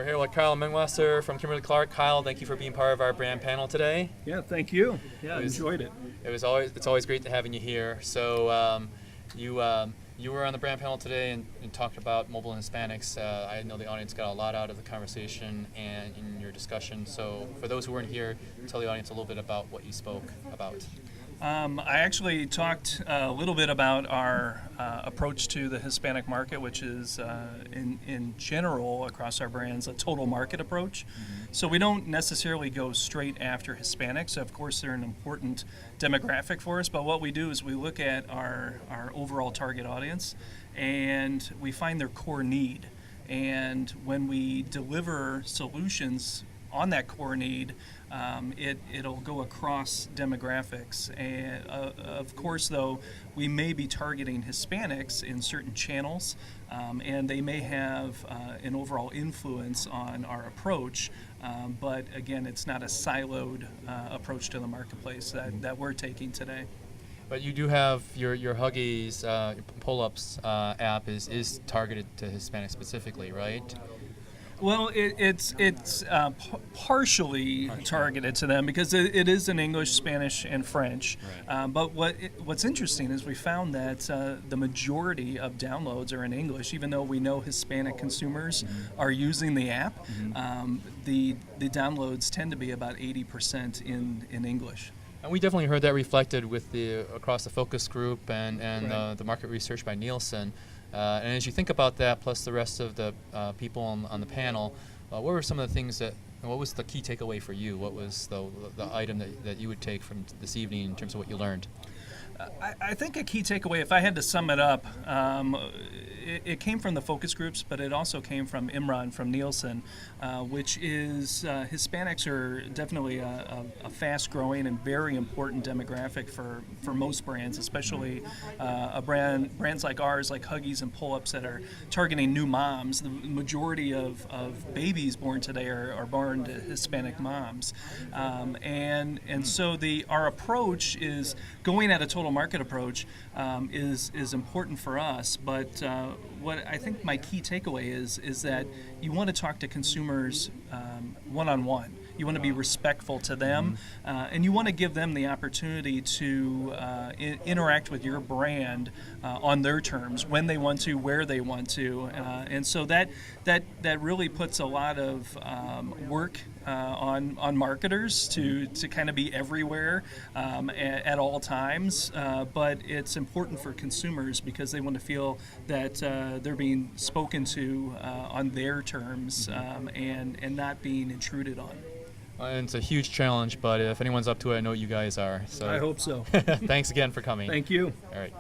We're here with Kyle Mengwasser from Kimberly-Clark. Kyle, thank you for being part of our brand panel today. Yeah, thank you. Yeah, enjoyed it. It's always great to having you here. So you were on the brand panel today and talked about Mobile Hispanics. I know the audience got a lot out of the conversation and in your discussion. So for those who weren't here, tell the audience a little bit about what you spoke about. I actually talked a little bit about our approach to the Hispanic market, which is in general across our brands a total market approach. Mm-hmm. So we don't necessarily go straight after Hispanics. Of course, they're an important demographic for us, but what we do is we look at our overall target audience and we find their core need. And when we deliver solutions on that core need, it'll go across demographics. And of course, though, we may be targeting Hispanics in certain channels, and they may have an overall influence on our approach. But again, it's not a siloed approach to the marketplace that we're taking today. But you do have your Huggies pull-ups app is targeted to Hispanics specifically, right? Well, it's partially targeted to them because it is in English, Spanish, and French. Right. But what's interesting is we found that the majority of downloads are in English, even though we know Hispanic consumers are using the app. The downloads tend to be about 80% in English. And we definitely heard that reflected with across the focus group and Right. The market research by Nielsen. And as you think about that, plus the rest of the people on the panel, what were some of the things what was the key takeaway for you? What was the item that you would take from this evening in terms of what you learned? I think a key takeaway, if I had to sum it up, it came from the focus groups, but it also came from Imran from Nielsen, which is Hispanics are definitely a fast-growing and very important demographic for most brands, especially brands like ours, like Huggies and Pull-Ups that are targeting new moms. The majority of babies born today are born to Hispanic moms, and so our approach is going at a total market approach is important for us, but what I think my key takeaway is that you want to talk to consumers one-on-one. You want to be respectful to them, and you want to give them the opportunity to interact with your brand on their terms, when they want to, where they want to, and so that really puts a lot of work on marketers to kind of be everywhere at all times, but it's important for consumers because they want to feel that they're being spoken to on their terms and not being intruded on. And it's a huge challenge, but if anyone's up to it, I know you guys are. So I hope so. Thanks again for coming. Thank you. All right.